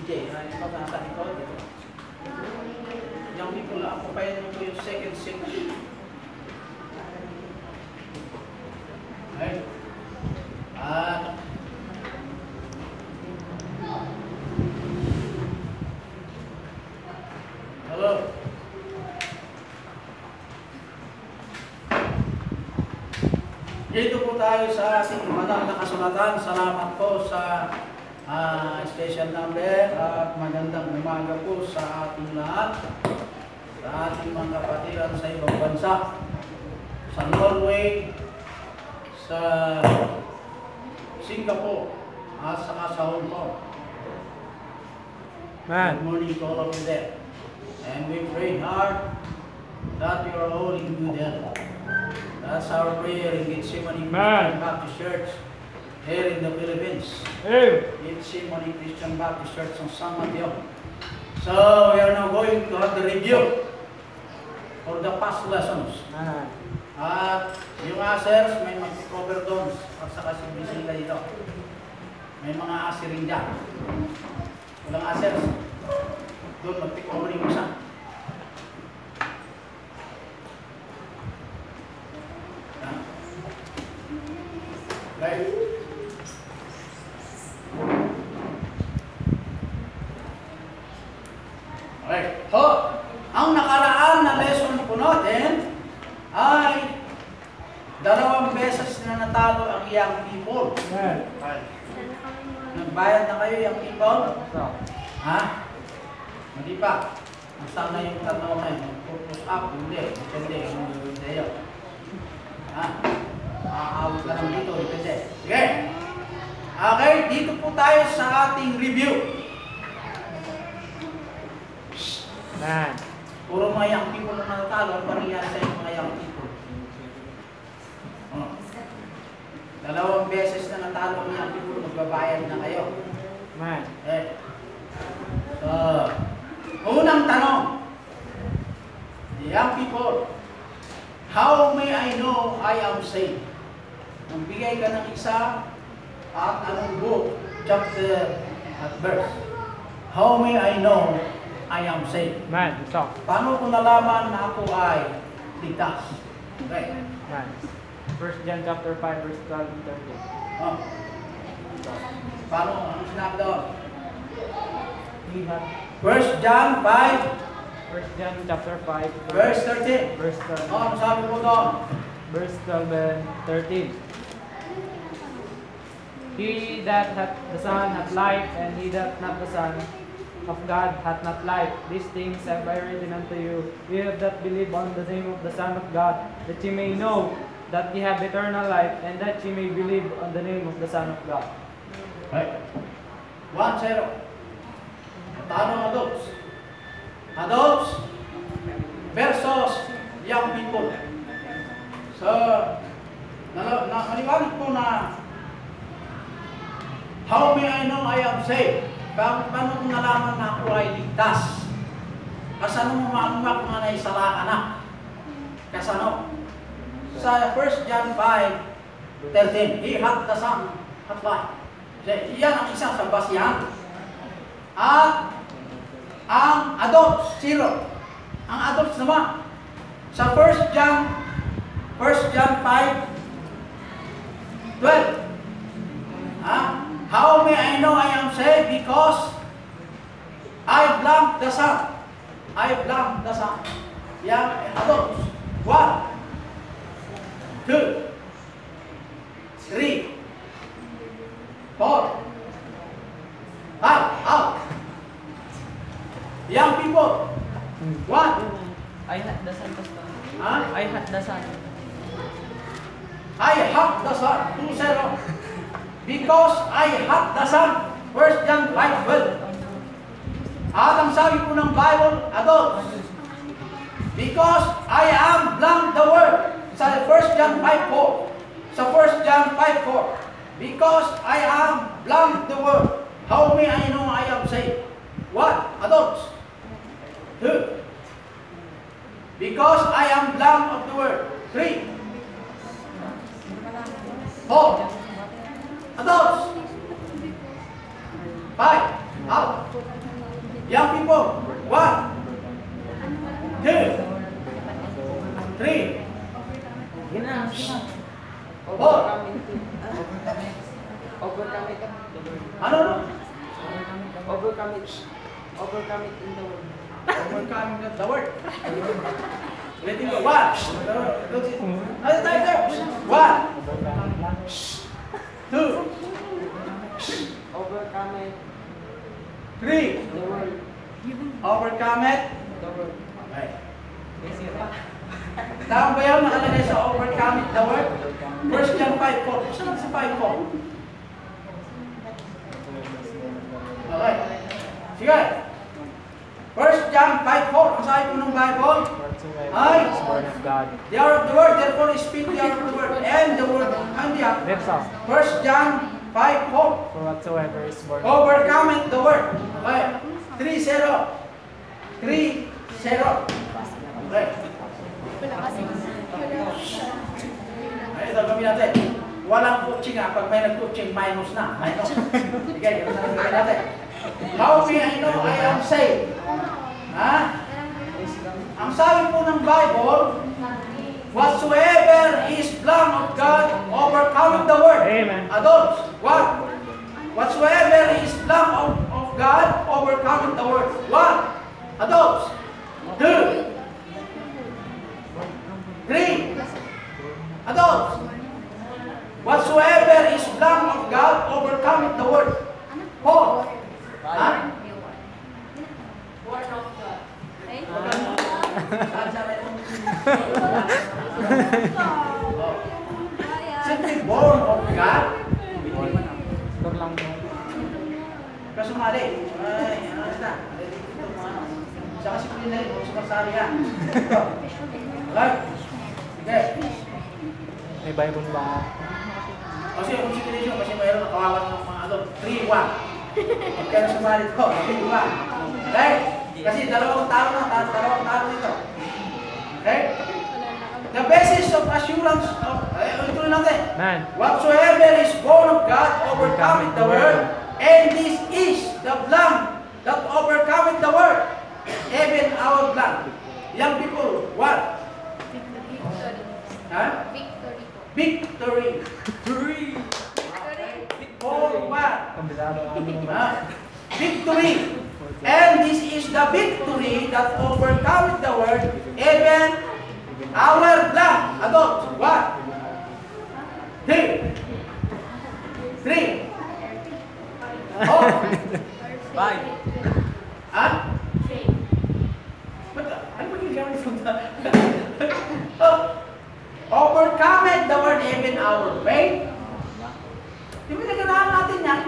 DJ. Ito nasa likod. Yung people na ako pa yun po yung second section. Okay. Hello. Dito po tayo sa ating banal na kasulatan. Salamat po sa special number at magandang umaga po sa ating lahat, sa ating mga kapatiran sa ibang bansa, sa Norway, sa Singapore, at saka sa Hong Kong. Good morning to all of you there. And we pray hard that you are all in good health. That's our prayer in Gethsemane Christian Baptist Church here in the Philippines. Gethsemane Christian Baptist Church in San Mateo. So we are now going to have the review for the past lessons. At yung asers, may mag-cover doon at saka si Bisita dito. May mga aser rin dyan. Walang asers. Doon mag-cover yung isa. Right. Okay. So, ang nakaraan na lesson po natin ay 2 beses na natalo ang young people. Nagbayad na kayo young people? Ha? Hindi pa. Sana yung tanong na yun. Push up, hindi. Hindi yun. Ha? Aawit ka lang dito, depende. Sige. Okay, dito po tayo sa ating review. Puro mga young people na natalo, ang pangyayari sa mga young people. 2 beses na natalo ang young people, magbabayad na kayo. So, unang tanong. The young people, how may I know I am saved? Magbigay ka ng isa at anong book, chapter at verse. How may I know I am saved? Paano ko nalaman na ako ay ligtas? Okay. 1 John chapter 5 verse 12 and 13. Paano? Anong sinabi doon? 1 John 5 1 John chapter 5 verse 13. Verse 12. Ano sabi po doon? Verse 12 and 13. He that hath the Son hath life, and he that not the Son of God hath not life. These things have I written unto you, ye that believe on the name of the Son of God, that ye may know that ye have eternal life, and that ye may believe on the name of the Son of God. Right. 1-0. Tanong adults. Adults versus young people. So, maliwanag po na how may I know I am saved? Paano kung nalaman na ako ay ligtas? Kasano mo maamumak mga naisala ka na? Kasano? Sa 1 John 5:13, he hath the Son hath life. Iyan ang isa sa basihan. At ang adults, 0. Ang adults naman, sa 1 John 5:12. How may I know I am saved? Because I belong the Son. I belong the Son. Young adults. 1, 2, 3, 4, 5. Out. Young people. 1. I had the Son, Pastor. I had the Son. I have the Son. 2-0. Because I have the Son. 1 John 5:12. At ang sabi po ng Bible, adults, because I am blank the word. Sa 1 John 5:4. Sa 1 John 5:4. Because I am blank the word. How may I know I am saved? 1. Adults. 2. Because I am blank of the word. 3. 4. Adults. 5. Out. Young people, 1, 2, 3, Sige na, sige na. 4. Overcome it. Ano? Overcome it. Overcome it in the world. Overcoming the word. Ready go. 1. Ano tayo sir? 1, 2, Overcome it. 3. The world. Overcome it. The world. Okay. Yes, yun na. Tama ba yun nakalagay sa overcome it the word? 1 John 5:4. Saan sa 5:4? Okay. Sige. 1 John 5:4. Ang sabi po ng Bible? Ay, It's word of God. they are of the word, therefore speak the of the word, and the word and the act. Lips off. 1 John 5:4. For whatsoever is born of Overcome it the word. Okay. 3-0. 3-0. Okay. Ay, ito gawin natin. Walang coaching ha. Pag may nag-coaching, minus na. Minus. Sige, yun na gawin natin. How may I know I am saved? Ha? Ang sabi po ng Bible, whatsoever is plan of God, overcoming the world. Amen. Adults, what? Whatsoever is plan of God, overcoming the world. What? Adults, 2, 3. Adults, whatsoever is plan of God, overcoming the world. 4. Ha? Word of God. Saan sabi ito? Simply born of God. Score lang mo. Kasumali. Ay, ano na? Ito mga ano. Isa kasi po yun na rin. Sumasali ha. Right? Sige. May Bible ba? Kasi yung consideration, kasi mayroon na kawawan ng mga ano. 3-1. Huwag ka na sumali ito. 3-1. Right? Kasi dalawang tao nito. Okay? The basis of assurance of, ito natin. Man. Whatsoever is born of God overcometh the world, and this is the blood that overcometh the world, even our blood. Young people, what? Huh? Victory. For what? Kabisado kami. Victory. And this is the victory that overcometh the world, even our blood. Adults, what? 3. 4. 5. Ha? Ano ba yung gamit punta? Overcometh the world, even our faith. Di ba naganahan natin yan?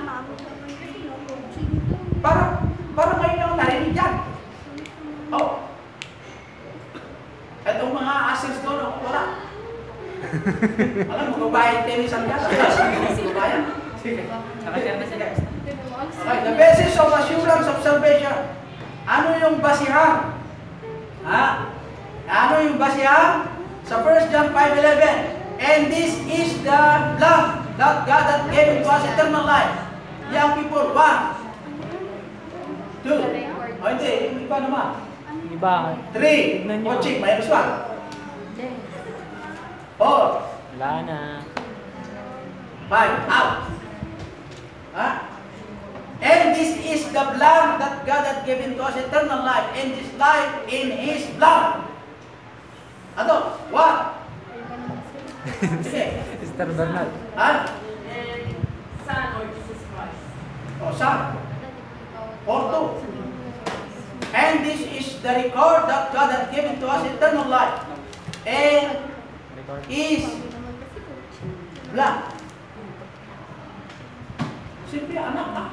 Parang ngayon ako narinig yan. Oh. At yung mga assets doon, wala. Alam mo, babayad kayo isang yan. Babayad. Sige. Okay, the basis of assurance of salvation. Ano yung basihan? Ha? Ano yung basihan? Sa 1 John 5:11. And this is the blood that God hath given to us eternal life. Young people, 1, 2. O hindi, yung iba naman. Iba. 3. Tignan nyo. Coaching, may mas 1. 4. Wala na. 5. Out. Ha? And this is the blood that God hath given to us eternal life. And this life in His blood. Ano? 1. Sige. Mr. Bernal. Ha? Son or Jesus Christ. O, Son. 4-2. And this is the record that God hath given to us eternal life. And His blood. Simple anak na.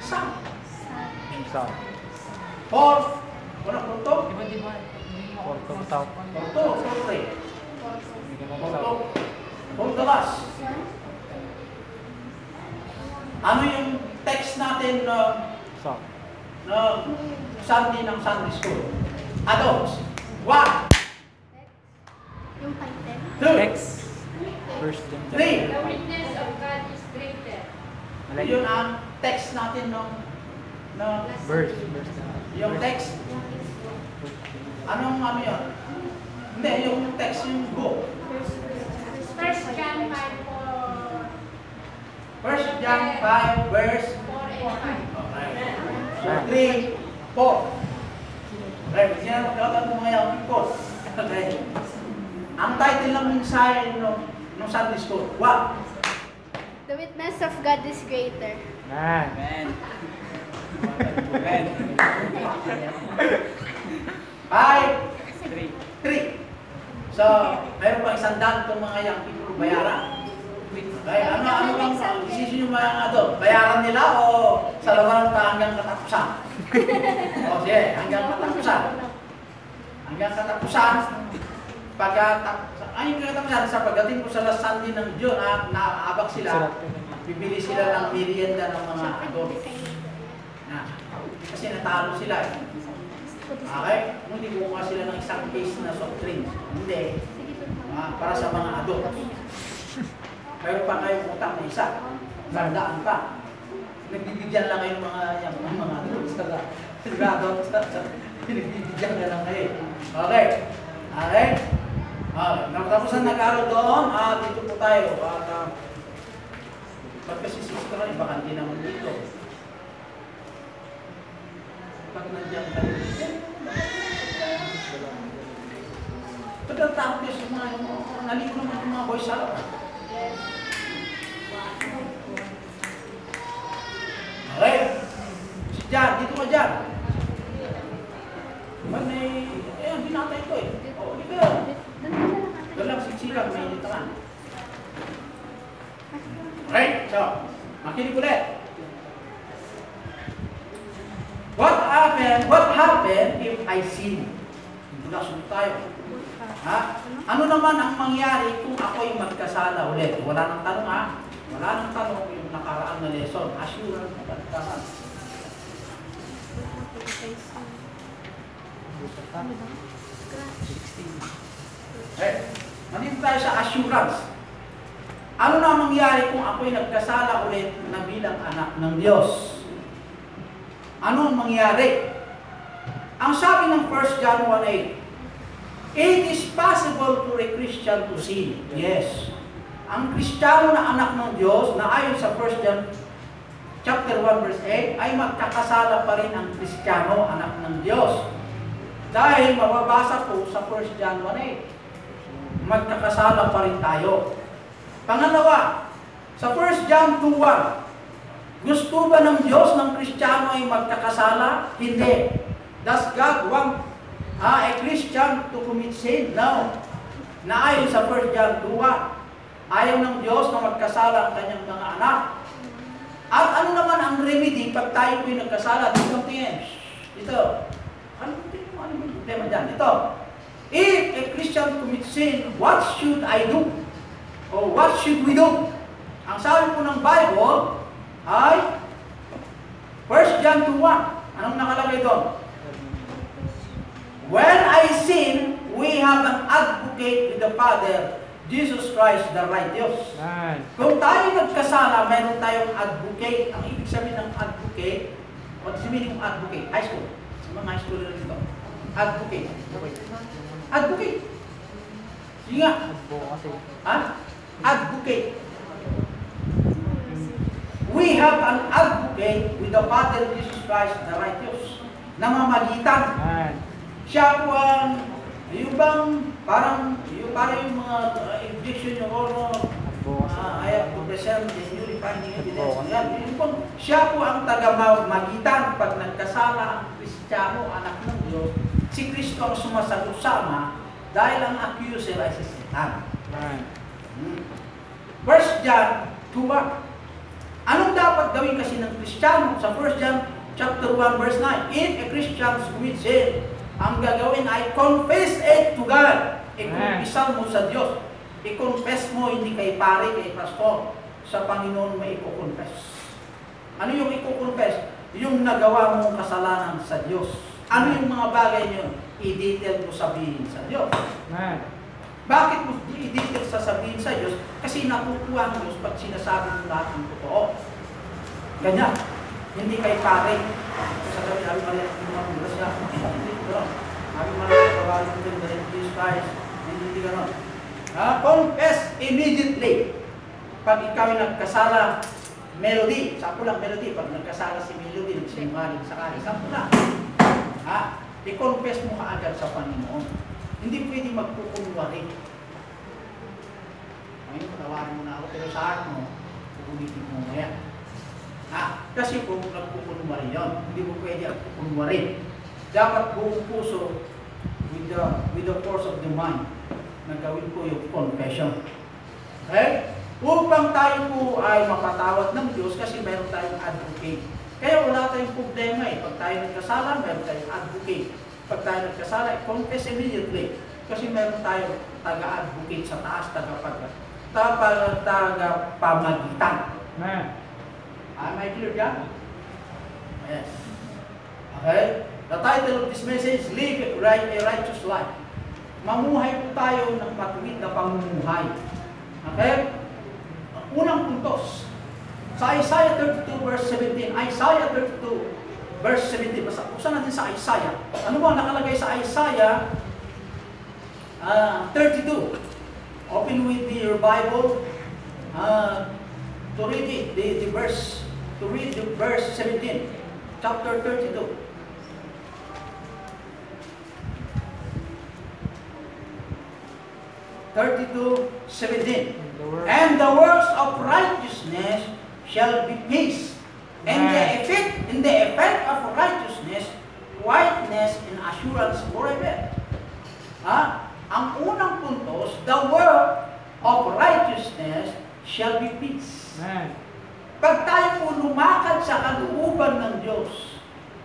Son. South. 4. Wala po ito. Di ba? Porto South. 4-3. Hindi ka lang South. Hold the last. Ano yung text natin South. na Sunday ng Sunday School? Adults. 1, Yung title? 2, X. First John. 3. The witness of God is greater. Yun ang text natin ng No? Verse. Yung text. Anong ano yun? Hindi, yung text, yung book. 1 John 5:4. 1 John 5 verse 4 and 5. okay. So 3, 4. Okay, sinakatan mo ngayon, post. Okay. Ang title ng mensahe nung Sunday school, what? The witness of God is greater. Amen. Amen. 3. So, meron pa isang daan itong mga young people bayaran. Okay, ano ang decision yung mga bayaran nila o sa labanan ka hanggang katapusan? O sige, hanggang katapusan. Hanggang katapusan, yung katapusan, sa pagdating ko sa last Sunday ng June, naaabak sila, bibili sila ng merienda ng mga adult. Kasi natalo sila eh. Okay? Hindi kumuha sila ng isang case na soft drinks. Hindi. Para sa mga adult. Pero pa kayo utang na isa. Gandaan pa. Nagbibigyan lang kayo mga adults. Nagbibigyan na lang kayo. Okay. Okay. Tapos ang nag-aaral doon, dito po tayo. Ba't kasi sister na, baka hindi naman dito. Pag nandiyan ka ba't ang takot yung mga naligo naman yung mga boys sa loob? Okay. Si Jan, dito ka Jan. Ba't may, binatay ko eh. O, dito yun. Doon lang siksikan, may dito ka. Okay, so, makinig ulit. What happened if I sin? Introduction tayo. Ha? Ano naman ang mangyari kung ako'y magkasala ulit? Wala nang tanong ha? Wala nang tanong yung nakaraan na lesson. Assurance na pagkasan. Okay. Nandito tayo sa assurance. Ano na ang mangyari kung ako'y nagkasala ulit na bilang anak ng Diyos? Ano ang mangyari? Ang sabi ng 1 John 1:8, it is possible for a Christian to sin. Yes. Ang Kristiyano na anak ng Diyos, na ayon sa 1 John chapter 1 verse 8, ay magkakasala pa rin ang Kristiyano, anak ng Diyos. Dahil mababasa po sa 1 John 1:8, magkakasala pa rin tayo. Pangalawa, sa 1 John 2:1, gusto ba ng Diyos ng Kristiyano ay magkakasala? Hindi. Does God want a Christian to commit sin? No. Naayon sa 1 John 2:1, ayaw ng Diyos na magkasala ang kanyang mga anak. At ano naman ang remedy pag tayo po'y nagkasala? Dito tingin. Ito. Ano yung problema dyan? Ito. If a Christian commits sin, what should I do? O what should we do? Ang sabi po ng Bible ay 1 John 2:1. Anong nakalagay doon? When I sin, we have an advocate with the Father, Jesus Christ, the righteous. Kung tayo nagkasala, meron tayong advocate. Ang ibig sabihin ng advocate, what is the meaning of advocate? High school. Mga high school rin ito. Advocate. Advocate. Sige nga. Advocate. We have an advocate with the Father, Jesus Christ, the righteous. Namamagitan. Siya po ang, yung bang, parang yung mga injection yung I have to present the newly finding evidence. Yung bang, siya po ang taga-magitan pag nagkasala ang Kristiyano, anak ng Diyos. Si Kristo ang sumasagot-sama dahil ang accuser ay si Satan. 1 John 2:1. Anong dapat gawin kasi ng Kristiyano? Sa 1 John chapter 1 verse 9, if a Christian commits sin, ang gagawin ay confess it to God. I-confessan mo sa Diyos. I-confess mo, hindi kay pare, kay pastor. Sa Panginoon may i-confess. Ano yung i-confess? Yung nagawa mong kasalanan sa Diyos. Ano yung mga bagay niyo? I-detail mo sabihin sa Diyos. Bakit mo i-detail sasabihin sa Diyos? Kasi natutuwa ng Diyos pag sinasabi mo lahat ng totoo. Ganyan. Hindi kay pare, Sabi mali ang grasya. Hindi ko. Sabi mali ang kawalan ko din dahil Jesus Christ. Hindi ka nun. Confess immediately. Pag ikaw ay nagkasala, Melody, sampo lang Melody, pag nagkasala si Melody, nagsinungaling sa kanya, sampo lang. I-confess mo kaagad sa Panginoon. Hindi pwede magkukunwari. Ngayon, patawarin mo na ako, pero sa heart mo, ulitin mo ngayon. Kasi kung nagkukunwari yun, hindi mo pwede magkukunwari. Dapat buong puso, with the force of the mind, nagawin ko yung confession. Okay? Upang tayo po ay mapatawad ng Diyos kasi meron tayong advocate. Kaya wala tayong problema eh. Pag tayo nagkasala, meron tayong advocate. Pag tayo nagkasala, confess immediately. Kasi meron tayong taga-advocate sa taas, taga-pamagitan. Amen. Am I clear dyan? Yes. Okay? The title of this message, Live a Righteous Life. Mamuhay po tayo ng matuwid na pamumuhay. Okay? Unang puntos, sa Isaiah 32 verse 17, Isaiah 32 verse 17, basta natin sa Isaiah. Ano ba nakalagay sa Isaiah 32? Open with me your Bible to read it, the verse 17, chapter 32. And the works of righteousness shall be peace, and the effect of righteousness, whiteness and assurance forever. Ang unang puntos, the work of righteousness shall be peace. Amen. Pag tayo po lumakad sa kalooban ng Diyos,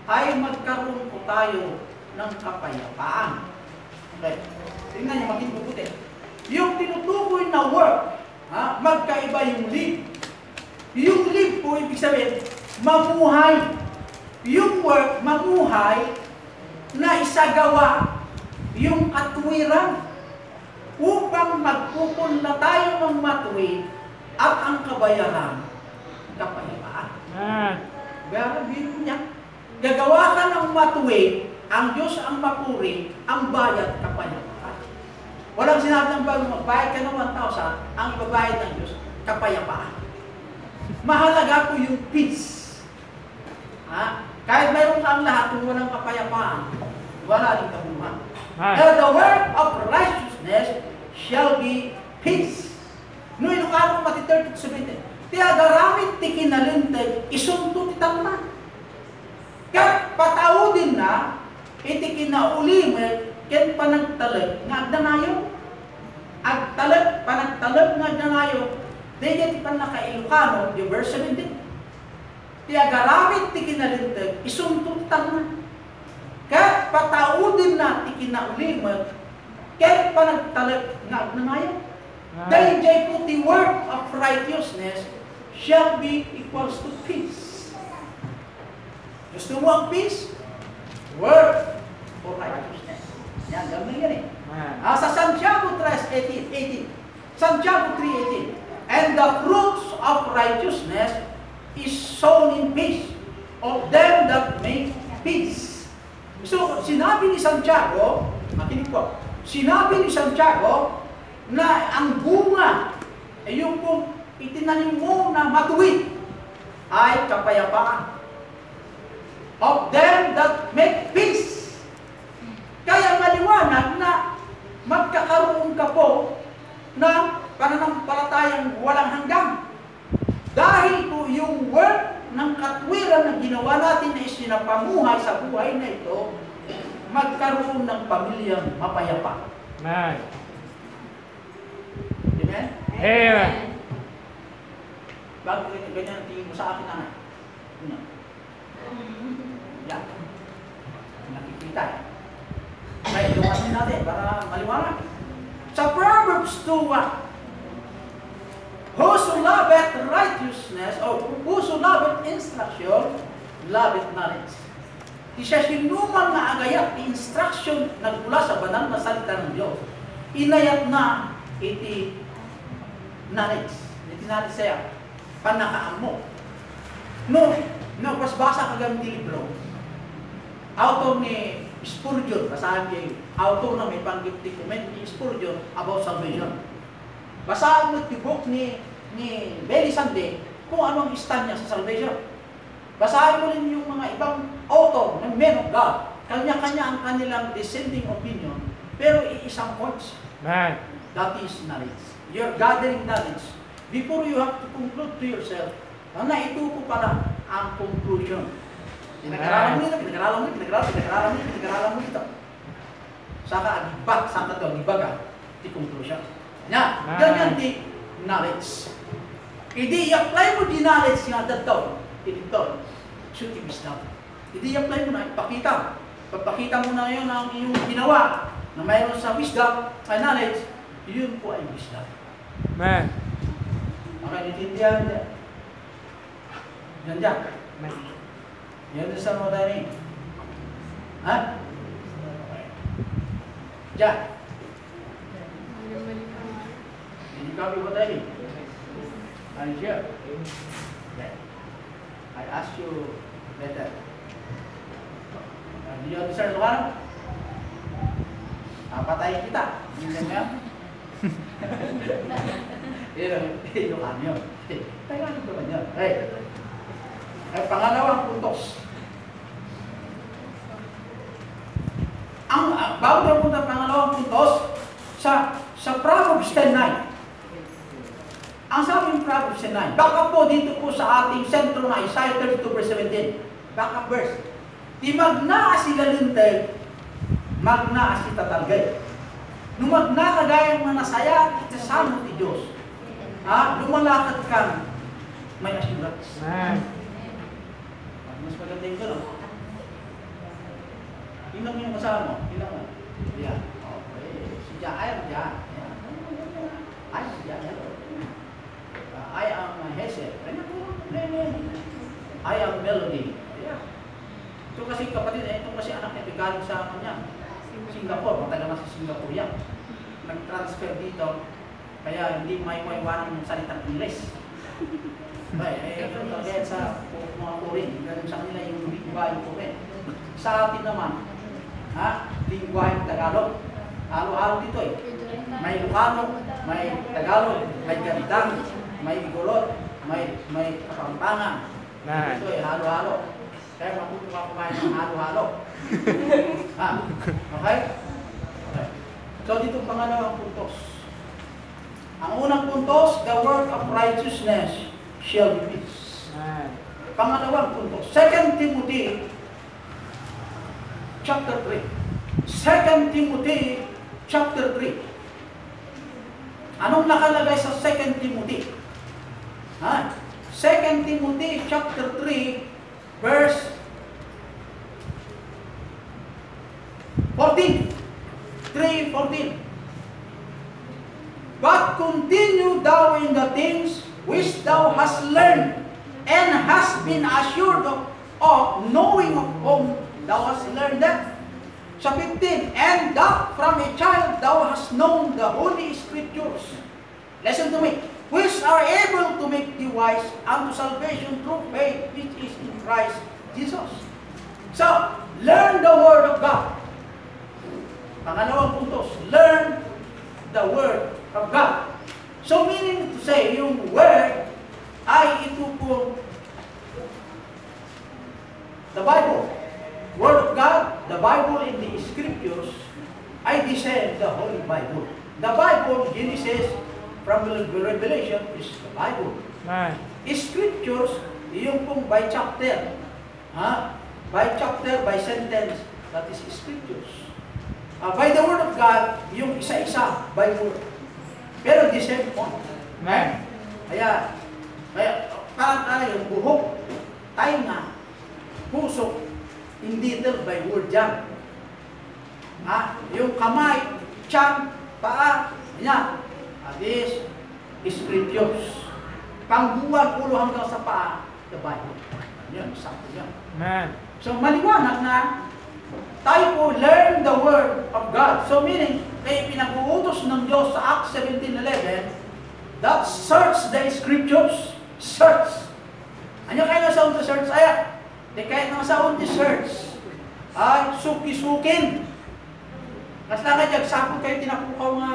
ay magkaroon po tayo ng kapayapaan. Okay. Tingnan niyo, maging mabuti. Yung tinutukoy na work, magkaiba yung live. Yung live po, ibig sabihin, mamuhay. Yung work, mamuhay, na isagawa yung katwiran upang magpupunla tayo ng matuwid at ang kabayaran, kapayapaan. Bayaran, biro niya. Gagawa ka ng matuwid, ang Diyos ang mapuri, ang bayad, kapayapaan. Walang sinabi ng bago, magbayad ka ng 1,000, ang ibabayad ng Diyos, kapayapaan. Mahalaga po yung peace. Kahit mayroon ka ang lahat, kung walang kapayapaan, wala rin kabuhan. The work of righteousness shall be peace. No Ilocano mati 30-17. Tiagaramit ti kinalintay, isunto ti tamna. Kat pataudin na, iti kinaulimet, ken panagtalag nga agdanayo. Agtalag, panagtalag nga agdanayo. Dahil iti panaka Ilocano, di verse 17. Tiagaramit ti kinalintag, isuntot tangan. Kat pataudin na ti kinaulimat, ken panagtalag nga agdanayo. Dahil po the work of righteousness shall be equals to peace. Gusto mo ang peace? Work for righteousness. Yan, gawin yan eh. Sa Santiago 3:18, Santiago 3:18, and the fruits of righteousness is sown in peace of them that make peace. So, sinabi ni Santiago, makinig po, sinabi ni Santiago na ang bunga ay yung kung itinanim mo na matuwid ay kapayapaan. Of them that make peace. Kaya maliwanag na magkakaroon ka po ng pananampalatayang walang hanggan. Dahil po yung work ng katwiran na ginawa natin na isinapamuhay sa buhay na ito, magkaroon ng pamilyang mapayapa. Amen. Amen? Amen. Bago ganyan ang tingin mo sa akin, anak. Yan. Nakikita eh. May lumasin natin para maliwanag. Sa Proverbs 2:1, whoso loveth righteousness, or whoso loveth instruction, loveth knowledge. Siya sinuman na agayat, instruction nagmula sa banal na salita ng Diyos. Inayat na iti knowledge. Iti knowledge siya, panakaan mo. No, pasbasa ka gamit libro. Author ni Spurgeon, basahan kayo. Author na may panggipti comment ni Spurgeon about salvation. Basahan mo yung book ni Billy Sunday kung anong stand niya sa salvation. Basahin mo rin yung mga ibang author ng men of God. Kanya-kanya ang kanilang dissenting opinion, pero iisang points. Man. That is knowledge. You're gathering knowledge before you have to conclude to yourself na ito po pala ang conclusion. Pinag-aralan mo ito, pinag-aralan mo ito, pinag-aralan mo ito, pinag-aralan mo ito. Saka agibag, saka ito agibaga, di conclusion. Yan di knowledge. Hindi i-apply mo di knowledge nga dito. Ito, should be wisdom. Hindi i-apply mo na, ipakita. Pagpakita mo na yun ang iyong ginawa na mayroon sa wisdom, sa knowledge, yun po ay wisdom. Man. Okay, nitindihan dyan. Dyan. You understand what I mean? Ha? Okay. Dyan. Did you copy what I mean? Are you sure? Okay. I asked you better. Do you understand what? Patayin kita. Hindi nga? Yung ano yun. Tagalog naman yun. Ay, pangalawang puntos. Bago na punta pangalawang puntos, sa Proverbs 10:9. Ang sabi ng Proverbs 10:9, back up po dito po sa ating sentro na Isaiah 32 verse 17. Back up verse. Di magna si galintay, magna si tatalgay. Nung magna kagayang manasaya, itasamo ti Diyos. Lumalakad ka, may assurance. Mas maganda yung gano'n. Tingnan mo yung kasama mo. Tingnan mo. Yan. Okay. Si Diyan. I am Diyan. I am Diyan. I am Hesed. I am Melody. Ito kasi kapatid, ito kasi anak niya, galing sa kanya. Singapore, matagal na sa Singapore yan. Nag-transfer dito, kaya hindi may maiwanan yung salitang English. Ganun talaga sa mga Korean, ganun sa kanila yung lingwahe Korean. Sa atin naman, lingwahe Tagalog. Halo-halo dito eh. May Ilocano, may Tagalog, may Gandang, may Igorot, may Kapampangan. Ito eh, halo-halo. Kaya makukuha kumain ng halo-halo. Okay? So dito pangalawang puntos. Ang unang puntos, the work of righteousness shall be peace. Pangalawang puntos, 2 Timothy chapter 3. 2 Timothy chapter 3. Anong nakalagay sa 2 Timothy? 2 Timothy chapter 3 verse 14. 3:14. But continue thou in the things which thou hast learned and hast been assured of knowing of whom thou hast learned them. Sa 15, and that from a child thou hast known the Holy Scriptures. Listen to me. Which are able to make thee wise unto salvation through faith which is in Christ Jesus. So, learn the Word of God. Pangalawang puntos, learn the Word of God. So, meaning to say, yung Word ay ito po the Bible. Word of God, the Bible in the Scriptures, ay the same, the Holy Bible. The Bible, Genesis, from Revelation, is the Bible. Scriptures, yung pong by chapter. By chapter, by sentence, that is Scriptures. By the Word of God, yung isa-isa, by word. Pero the same point. Kaya parang tayo, yung buhok, tainga, puso, hindi dito by word yan. Yung kamay, tiyan, paa, yan. This is Scriptures. Pangbuwan, ulo hanggang sa paa, the Bible. Yan, sakto yan. So maliwanag na tayo po learn the Word of God. So meaning, kaya pinag-uutos ng Diyos sa Acts 17:11, that search the Scriptures. Search. Ano kaya nasaon to search? Di kaya nasaon to search. ay suki-sukin. Mas lang nga sapon kayo tinapukaw nga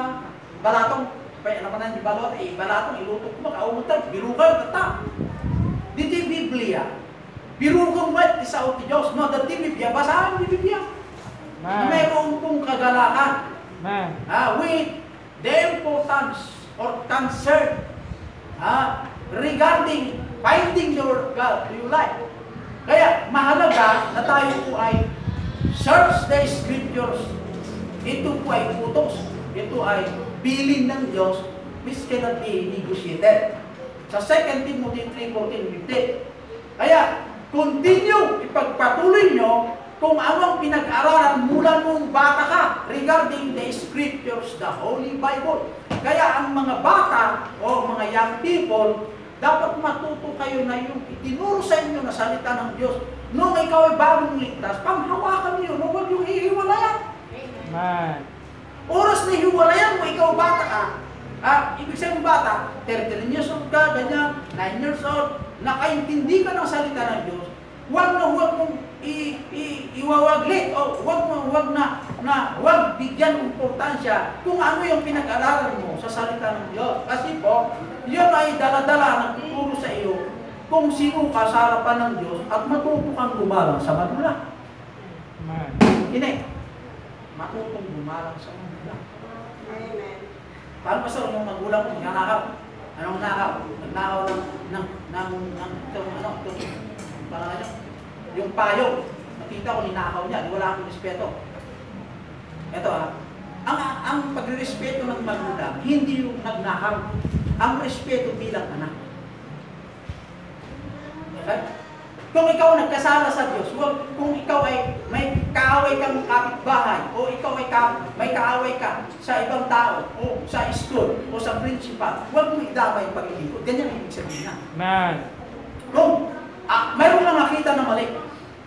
balatong. Kaya naman ang balot, balatong ilutok mo, kaumutan, birukan, tata. Dito yung Biblia. Birukan mo at isa o ti Diyos. No, dati Biblia, basahan ni Biblia. Na mayroon pong kagalakan. With the importance or concern regarding finding your God to your life. Kaya mahalaga na tayo po ay search the Scriptures. Ito po ay utos. Ito ay bilin ng Diyos which cannot be negotiated. Sa 2 Timothy 3:14-15. Kaya, continue, ipagpatuloy nyo kung anong pinag-aralan mula nung bata ka regarding the Scriptures, the Holy Bible. Kaya ang mga bata o mga young people, dapat matuto kayo na yung itinuro sa inyo na salita ng Diyos. Nung ikaw ay bagong ligtas, panghawakan niyo, huwag yung hihiwalayan. Amen. Oras na hiwalayan mo, ikaw bata ka. Ibig sabihin bata, 13 years old ka, ganyan, 9 years old, nakaintindi ka ng salita ng Diyos, huwag mong iwawaglit o huwag bigyan importansya kung ano yung pinag-aralan mo sa salita ng Diyos. Kasi po, yun ay dala-dala nagtuturo sa iyo kung sino ka sa harapan ng Diyos at matuto kang gumalang sa magulang. Hindi. Matutong gumalang sa magulang. Amen. Paano pa sa yung magulang mo, nanakaw? Anong nakaw? Nagnakaw yung payong. Nakita ko, ninakaw niya, di wala akong respeto. Ito ang pagre-respeto ng magulang, hindi yung nagnakaw. Ang respeto bilang anak. Okay? Kung ikaw nagkasala sa Diyos, kung ikaw ay may kaaway kang kapitbahay, o ikaw ay may kaaway ka sa ibang tao, o sa school, o sa principal, huwag mo idamay yung pag-ibig. Ganyan ang ibig sabihin na. Amen. Kung mayroon kang nakita na mali,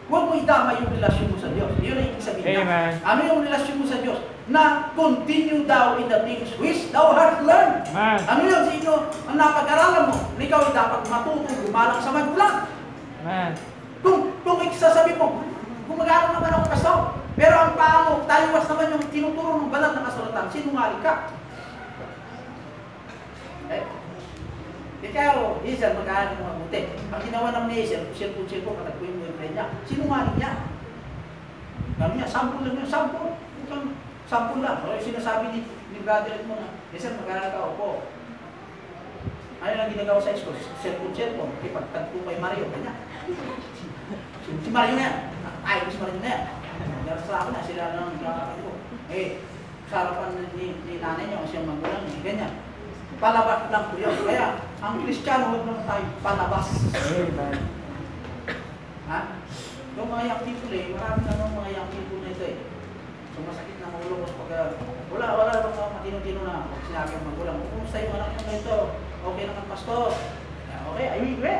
huwag mo idamay yung relasyon mo sa Diyos. Yun ang ibig sabihin na. Ano yung relasyon mo sa Diyos? Na continue thou in the things which thou hast learned. Amen. Ano yun sa inyo ang napag-aralan mo? Ikaw ay dapat matutong gumalang sa magulang. Amen. Kung isasabi mo, gumagano naman ako pastor, pero ang paa mo, taliwas naman yung tinuturo ng banal na kasulatan, sinungaling ka. Ikaw, Hazel, mag-aaral mo mabuti. Ang ginawa ng Hazel, silpo-silpo, katagpuin mo yung friend niya, sinungaling niya. Kami niya, sample lang yun, sample. Sample lang. O yung sinasabi ni brother mo na, Hazel, mag-aaral ka, opo. Ano lang ginagawa sa school? Silpo-silpo, ipagtagpo kay Mario, kanya. Si Mario na yan. Ay, si Mario na yan. Sa akin na, sila lang nakakapit ko. Sa harapan ni nanay niya, siyang magulang, ganyan. Palabas lang po yun. Kaya, ang Kristiyano, huwag naman tayo palabas. Yung mga young people marami naman mga young people na ito Sumasakit ng ulo ko pag wala naman matino-tino na sinabi ang magulang. Kumusta yung anak mo na ito? Okay naman, pastor. Okay, I will do.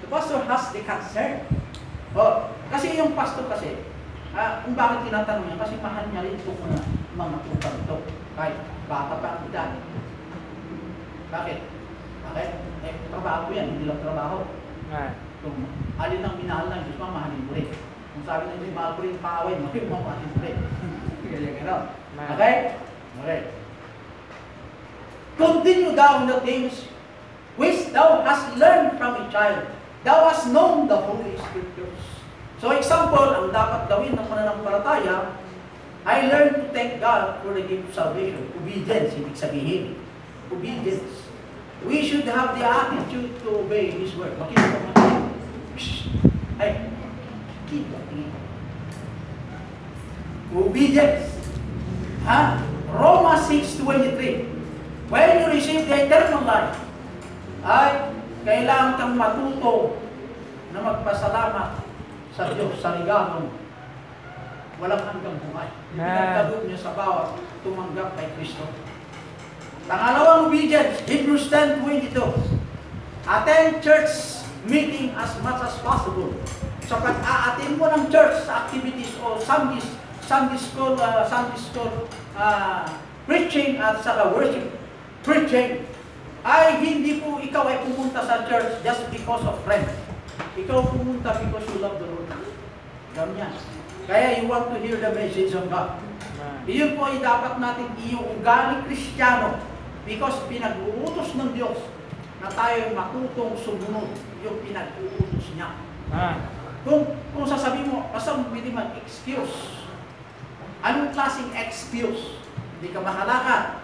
The pastor has the concern. Kasi yung pastor kasi, kung bakit tinatanong niya, kasi mahal niya rin itong mga tutang ito. Kahit bata pa ang edad. Bakit? Trabaho yan, hindi lang trabaho. Kung alin ang minahal ng Diyos, mamahalin mo rin. Kung sabi ng Diyos, mahal ko rin paaway mo, mamahalin mo rin. Okay? Okay. Continue down the things which thou hast learned from a child. Thou hast known the Holy Scriptures. So example, ang dapat gawin ng pananampalataya, I learned to thank God for the gift of salvation. Obedience, ibig sabihin. Obedience. We should have the attitude to obey His word. Makita mo natin. Ay, obedience. Romans 6:23. When you receive the eternal life, ay kailangan kang matuto na magpasalamat sa Diyos sa regalong walang hanggang buhay. Pinagtagot niyo sa bawat tumanggap kay Kristo. Pangalawang obedience, Hebrews 10:22. Attend church meeting as much as possible. Sa pag-a-attend mo ng church sa activities o Sunday school preaching at saka worship preaching, ay hindi po ikaw ay pumunta sa church just because of friends. Ikaw pumunta because you love the Lord. Ganyan. Kaya you want to hear the message of God. Iyon po ay dapat natin iuugali Kristiyano because pinag-uutos ng Diyos na tayo matutong sumunod yung pinag-uutos niya. Kung sasabihin mo, basta hindi mag-excuse. Anong klaseng excuse? Hindi ka makalakad.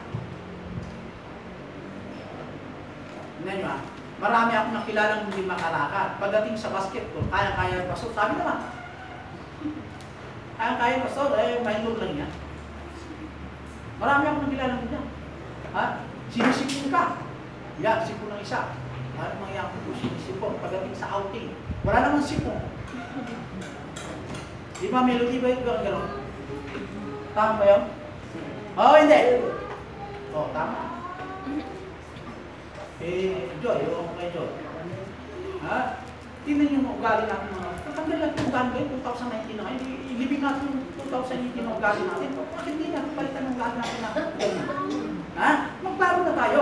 Tingnan nyo marami akong nakilalang hindi makalakad. Pagdating sa basketball, kaya-kaya pastor. Sabi naman, kaya-kaya pastor, mindlog lang yan. Marami akong nakilalang hindi. Sinisipon ka. Yan, sipon ng isa. Parang mangyayang ko sinisipon. Pagdating sa outing, wala namang sipon. Di ba, melody ba ito gano'n? Tama ba yun? Oo, hindi. Oo, tama. Joy, oo kay Joy. Tingnan yung ugali natin mga. Tatanggal lang yung ugali kayo, 2019 na kayo. Ilibing natin yung 2018 na ugali natin. Bakit hindi natin palitan ng ugali natin na? Magbago na tayo.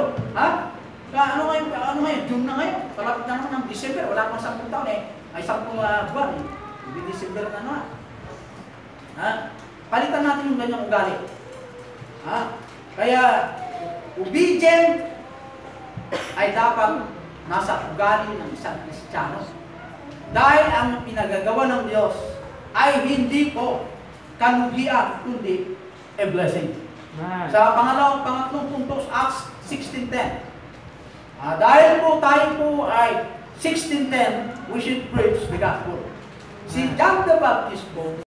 Ano ngayon? June na ngayon. Palapit na naman ng December. Wala pang 10 taon eh. Ay 10 buwan. Hindi December na naman. Palitan natin yung ganyang ugali. Kaya, obedient ay dapat nasa ugali ng isang Kristiyano. Dahil ang pinagagawa ng Diyos ay hindi po kalugian, kundi a blessing. Sa pangatlong puntos, Acts 16:10. Dahil po tayo po ay 16:10, we should preach the gospel. Si John the Baptist po,